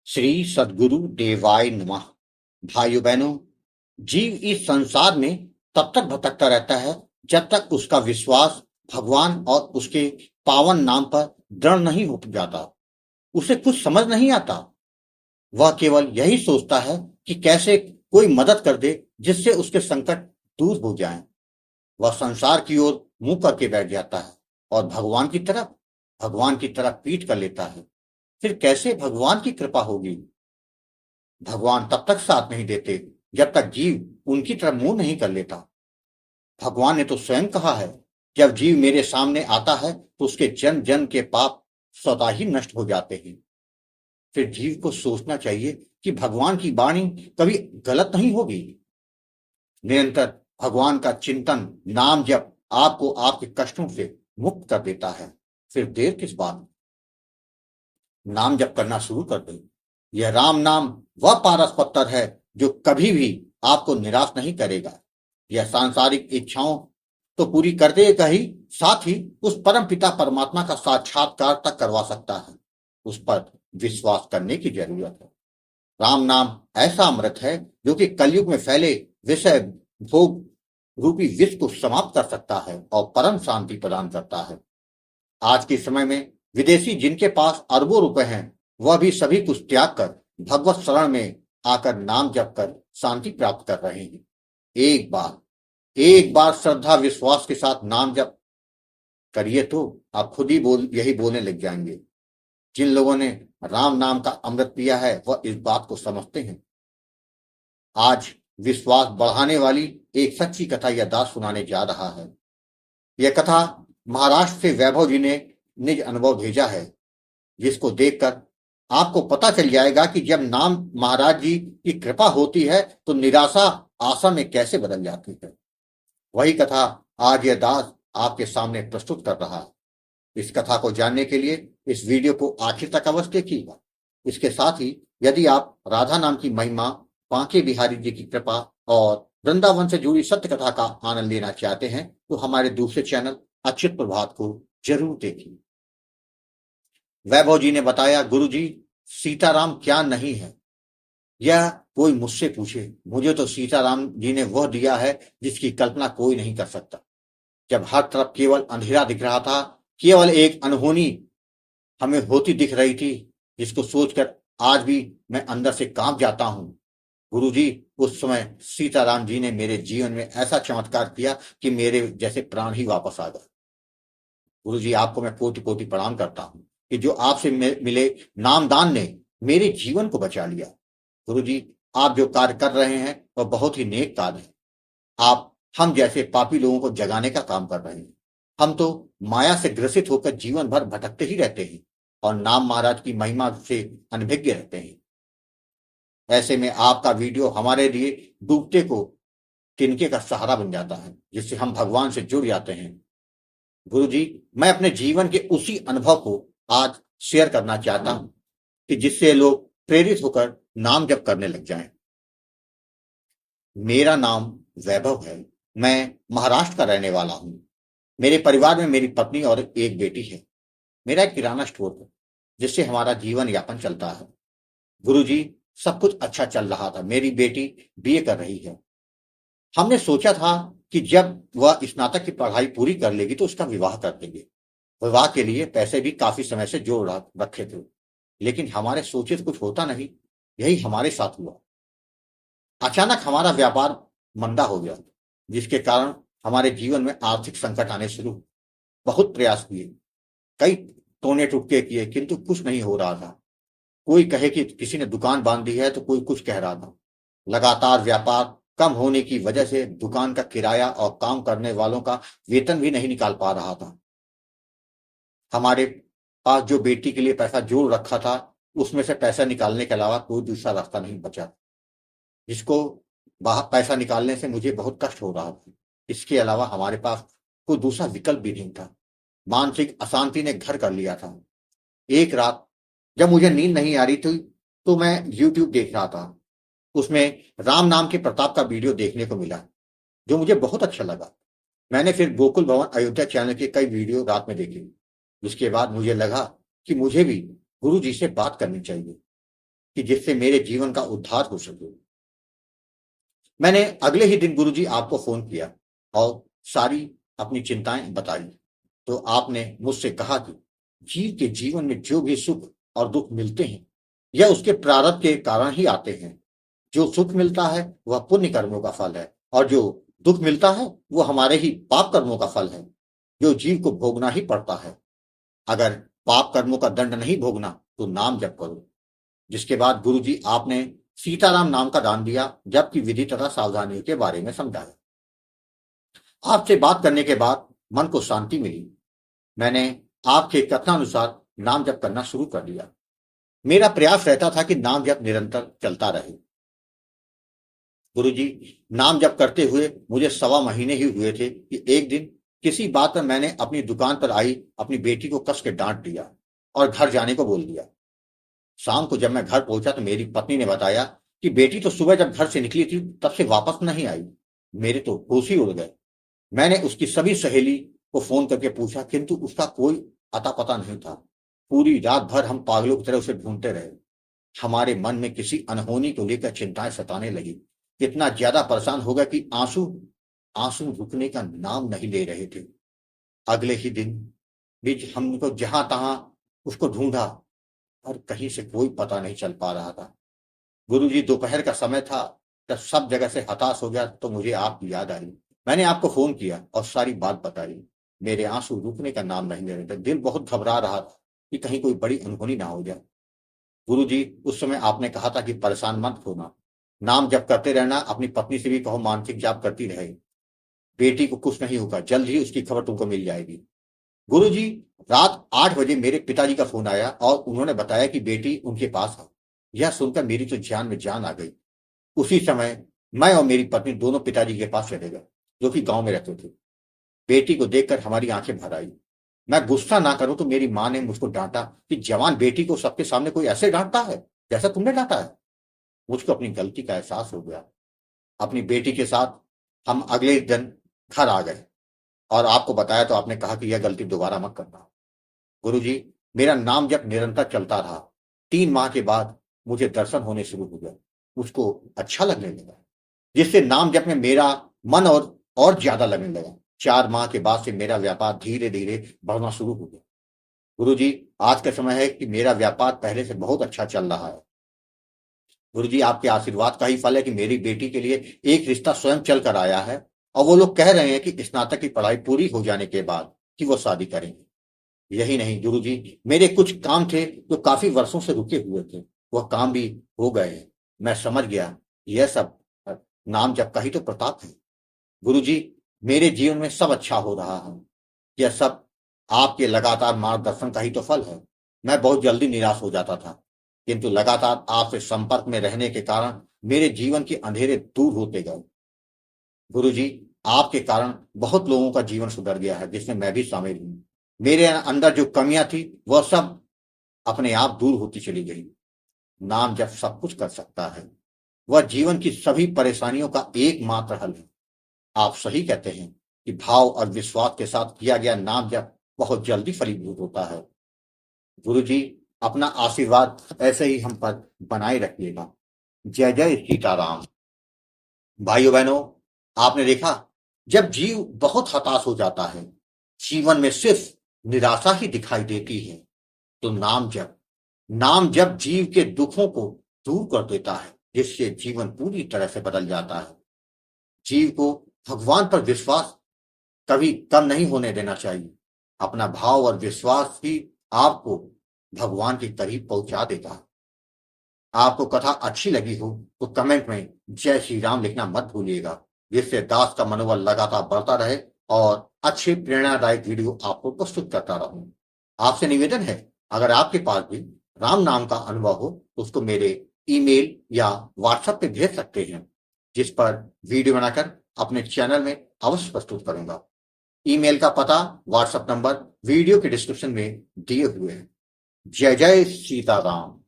श्री सद्गुरु देवाय नमः। भाइयों बहनों, जीव इस संसार में तब तक भटकता रहता है जब तक उसका विश्वास भगवान और उसके पावन नाम पर दृढ़ नहीं हो जाता। उसे कुछ समझ नहीं आता। वह केवल यही सोचता है कि कैसे कोई मदद कर दे जिससे उसके संकट दूर हो जाएं। वह संसार की ओर मुंह करके बैठ जाता है और भगवान की तरफ पीठ कर लेता है। फिर कैसे भगवान की कृपा होगी? भगवान तब तक साथ नहीं देते जब तक जीव उनकी तरफ मुंह नहीं कर लेता। भगवान ने तो स्वयं कहा है, जब जीव मेरे सामने आता है तो उसके जन्म जन्म के पाप स्वतः ही नष्ट हो जाते हैं। फिर जीव को सोचना चाहिए कि भगवान की वाणी कभी गलत नहीं होगी। निरंतर भगवान का चिंतन, नाम जप आपको आपके कष्टों से मुक्त कर देता है। फिर देर किस बात? नाम जप करना शुरू कर दे। यह राम नाम वह पारस पत्थर है जो कभी भी आपको निराश नहीं करेगा। यह सांसारिक इच्छाओं तो पूरी कर देगा ही, साथ ही उस परम पिता परमात्मा का साक्षात्कार तक करवा सकता है। उस पर विश्वास करने की जरूरत है। राम नाम ऐसा अमृत है जो कि कलयुग में फैले विषय भोग रूपी विष को समाप्त कर सकता है और परम शांति प्रदान करता है। आज के समय में विदेशी जिनके पास अरबों रुपए हैं, वह भी सभी कुछ त्याग कर भगवत शरण में आकर नाम जप कर शांति प्राप्त कर रहे हैं। एक बार श्रद्धा विश्वास के साथ नाम जप करिए तो आप खुद ही यही बोलने लग जाएंगे। जिन लोगों ने राम नाम का अमृत पिया है वह इस बात को समझते हैं। आज विश्वास बढ़ाने वाली एक सच्ची कथा याददाश्त सुनाने जा रहा है। यह कथा महाराष्ट्र से वैभव जी ने निज अनुभव भेजा है, जिसको देखकर आपको पता चल जाएगा कि जब नाम महाराज जी की कृपा होती है तो निराशा आशा में कैसे बदल जाती है। वही कथा आज यह दास आपके सामने प्रस्तुत कर रहा है। इस कथा को जानने के लिए इस वीडियो को आखिर तक अवश्य देखिएगा। इसके साथ ही यदि आप राधा नाम की महिमा, बांके बिहारी जी की कृपा और वृंदावन से जुड़ी सत्य कथा का आनंद लेना चाहते हैं तो हमारे दूसरे चैनल अच्युत प्रभात को जरूर देखिए। वैभव जी ने बताया, गुरुजी, सीताराम क्या नहीं है, यह कोई मुझसे पूछे। मुझे तो सीताराम जी ने वह दिया है जिसकी कल्पना कोई नहीं कर सकता। जब हर तरफ केवल अंधेरा दिख रहा था, केवल एक अनहोनी हमें होती दिख रही थी, जिसको सोचकर आज भी मैं अंदर से कांप जाता हूं। गुरुजी, उस समय सीताराम जी ने मेरे जीवन में ऐसा चमत्कार किया कि मेरे जैसे प्राण ही वापस आ गए। गुरुजी, आपको मैं कोटि कोटि प्रणाम करता हूं कि जो आपसे मिले नामदान ने मेरे जीवन को बचा लिया। गुरुजी, आप जो कार्य कर रहे हैं वह बहुत ही नेक कार्य है। आप हम जैसे पापी लोगों को जगाने का काम कर रहे हैं। हम तो माया से ग्रसित होकर जीवन भर भटकते ही रहते हैं और नाम महाराज की महिमा से अनभिज्ञ रहते हैं। ऐसे में आपका वीडियो हमारे लिए डूबते को तिनके का सहारा बन जाता है, जिससे हम भगवान से जुड़ जाते हैं। गुरुजी, मैं अपने जीवन के उसी अनुभव को आज शेयर करना चाहता हूं कि जिससे लोग प्रेरित होकर नाम जप करने लग जाएं। मेरा नाम वैभव है। मैं महाराष्ट्र का रहने वाला हूं। मेरे परिवार में मेरी पत्नी और एक बेटी है। मेरा एक किराना स्टोर है जिससे हमारा जीवन यापन चलता है। गुरुजी, सब कुछ अच्छा चल रहा था। मेरी बेटी बीए कर रही है। हमने सोचा था कि जब वह स्नातक की पढ़ाई पूरी कर लेगी तो उसका विवाह कर देंगे। विवाह के लिए पैसे भी काफी समय से जोड़ रखे थे, लेकिन हमारे सोचे तो कुछ होता नहीं। यही हमारे साथ हुआ। अचानक हमारा व्यापार मंदा हो गया, जिसके कारण हमारे जीवन में आर्थिक संकट आने शुरू। बहुत प्रयास किए, कई टोने टुटके किए, किंतु कुछ नहीं हो रहा था। कोई कहे कि किसी ने दुकान बांध दी है तो कोई कुछ कह रहा था। लगातार व्यापार कम होने की वजह से दुकान का किराया और काम करने वालों का वेतन भी नहीं निकाल पा रहा था। हमारे पास जो बेटी के लिए पैसा जोड़ रखा था, उसमें से पैसा निकालने के अलावा कोई दूसरा रास्ता नहीं बचा, जिसको बाहर पैसा निकालने से मुझे बहुत कष्ट हो रहा था। इसके अलावा हमारे पास कोई दूसरा विकल्प भी नहीं था। मानसिक अशांति ने घर कर लिया था। एक रात जब मुझे नींद नहीं आ रही थी तो मैं यूट्यूब देख रहा था। उसमें राम नाम के प्रताप का वीडियो देखने को मिला, जो मुझे बहुत अच्छा लगा। मैंने फिर गोकुल भवन अयोध्या चैनल के कई वीडियो रात में देखे, जिसके बाद मुझे लगा कि मुझे भी गुरु जी से बात करनी चाहिए। कि जिससे मेरे जीवन का उद्धार हो सके। मैंने अगले ही दिन गुरुजी आपको फोन किया और सारी अपनी चिंताएं बताई। तो आपने मुझसे कहा कि जीव के जीवन में जो भी सुख और दुख मिलते हैं, यह उसके प्रारब्ध के कारण ही आते हैं। जो सुख मिलता है वह पुण्य कर्मों का फल है, और जो दुख मिलता है वो हमारे ही पाप कर्मों का फल है, जो जीव को भोगना ही पड़ता है। अगर पाप कर्मों का दंड नहीं भोगना तो नाम जप करो। जिसके बाद गुरुजी आपने सीताराम नाम का दान दिया, जबकि विधि तथा सावधानियों के बारे में समझाया। आपसे बात करने के बाद मन को शांति मिली। मैंने आपके कथनानुसार नाम जप करना शुरू कर दिया। मेरा प्रयास रहता था कि नाम जप निरंतर चलता रहे। गुरुजी, नाम जप करते हुए मुझे 1.25 महीने ही हुए थे कि एक दिन किसी बात पर मैंने अपनी दुकान पर आई अपनी बेटी को कस के डांट दिया और घर जाने को बोल दिया। शाम को जब मैं घर पहुंचा तो मेरी पत्नी ने बताया कि बेटी तो सुबह जब घर से निकली थी तब से वापस नहीं आई। मेरे तो होश ही उड़ गए। मैंने उसकी सभी सहेली को फोन करके पूछा, किंतु उसका कोई अता पता नहीं था। पूरी रात भर हम पागलों की तरह उसे ढूंढते रहे। हमारे मन में किसी अनहोनी को लेकर चिंताएं सताने लगी। इतना ज्यादा परेशान हो गया कि आंसू आंसू रुकने का नाम नहीं ले रहे थे। अगले ही दिन भी हमको जहां तहां उसको ढूंढा, और कहीं से कोई पता नहीं चल पा रहा था। गुरुजी, दोपहर का समय था। जब सब जगह से हताश हो गया तो मुझे आपकी याद आई। मैंने आपको फोन किया और सारी बात बताई। मेरे आंसू रुकने का नाम नहीं ले रहे थे। दिल बहुत घबरा रहा था कि कहीं कोई बड़ी अनहोनी ना हो जाए। गुरुजी, उस समय आपने कहा था कि परेशान मत होना, नाम जप करते रहना, अपनी पत्नी से भी कहो मानसिक जाप करती रहे। बेटी को कुछ नहीं होगा, जल्द ही उसकी खबर तुमको मिल जाएगी। गुरुजी, रात 8 बजे मेरे पिताजी का फोन आया और उन्होंने बताया कि बेटी उनके पास है। यह सुनकर मेरी तो जान में जान आ गई। उसी समय मैं और मेरी पत्नी दोनों पिताजी के पास चले गए, जो कि गांव में रहते थे। बेटी को देखकर हमारी आंखें भर आई। मैं गुस्सा ना करूं तो मेरी मां ने मुझको डांटा कि जवान बेटी को सबके सामने कोई ऐसे डांटता है जैसा तुमने डांटा है। मुझको अपनी गलती का एहसास हो गया। अपनी बेटी के साथ हम अगले दिन घर आ गए और आपको बताया तो आपने कहा कि यह गलती दोबारा मत करना। गुरुजी, मेरा नाम जप निरंतर चलता रहा। 3 माह के बाद मुझे दर्शन होने शुरू हो गए। मुझको अच्छा लगने लगा, जिससे नाम जप में मेरा मन और ज्यादा लगने लगा। 4 माह के बाद से मेरा व्यापार धीरे धीरे बढ़ना शुरू हो गया। गुरुजी, आज का समय है कि मेरा व्यापार पहले से बहुत अच्छा चल रहा है। गुरुजी, आपके आशीर्वाद का ही फल है कि मेरी बेटी के लिए एक रिश्ता स्वयं चल कर आया है, और वो लोग कह रहे हैं कि स्नातक की पढ़ाई पूरी हो जाने के बाद कि वो शादी करेंगे। यही नहीं गुरुजी, मेरे कुछ काम थे जो काफी वर्षों से रुके हुए थे, वह काम भी हो गए हैं। मैं समझ गया यह सब नाम जप का ही तो प्रताप है। गुरुजी, मेरे जीवन में सब अच्छा हो रहा है। यह सब आपके लगातार मार्गदर्शन का ही तो फल है। मैं बहुत जल्दी निराश हो जाता था, किंतु लगातार आपसे संपर्क में रहने के कारण मेरे जीवन के अंधेरे दूर होते गए। गुरुजी, आपके कारण बहुत लोगों का जीवन सुधर गया है, जिसमें मैं भी शामिल हूँ। मेरे अंदर जो कमियां थी वह सब अपने आप दूर होती चली गई। नाम जब सब कुछ कर सकता है, वह जीवन की सभी परेशानियों का एकमात्र हल है। आप सही कहते हैं कि भाव और विश्वास के साथ किया गया नाम जप बहुत जल्दी फलीभूत होता है। गुरुजी, अपना आशीर्वाद ऐसे ही हम पर बनाए रखिएगा। जय जय सीताराम। भाइयों बहनों, आपने देखा, जब जीव बहुत हताश हो जाता है, जीवन में सिर्फ निराशा ही दिखाई देती है, तो नाम जप जीव के दुखों को दूर कर देता है, जिससे जीवन पूरी तरह से बदल जाता है। जीव को भगवान पर विश्वास कभी कम नहीं होने देना चाहिए। अपना भाव और विश्वास ही आपको भगवान के करीब पहुंचा देता है। आपको कथा अच्छी लगी हो तो कमेंट में जय श्री राम लिखना मत भूलिएगा, जिससे दास का मनोबल लगातार बढ़ता रहे और अच्छे प्रेरणादायक वीडियो आपको प्रस्तुत करता रहूं। आपसे निवेदन है, अगर आपके पास भी राम नाम का अनुभव हो तो उसको मेरे ईमेल या व्हाट्सएप पे भेज सकते हैं, जिस पर वीडियो बनाकर अपने चैनल में अवश्य प्रस्तुत करूंगा। ईमेल का पता, व्हाट्सएप नंबर वीडियो के डिस्क्रिप्शन में दिए हुए हैं। जय जय सीताराम।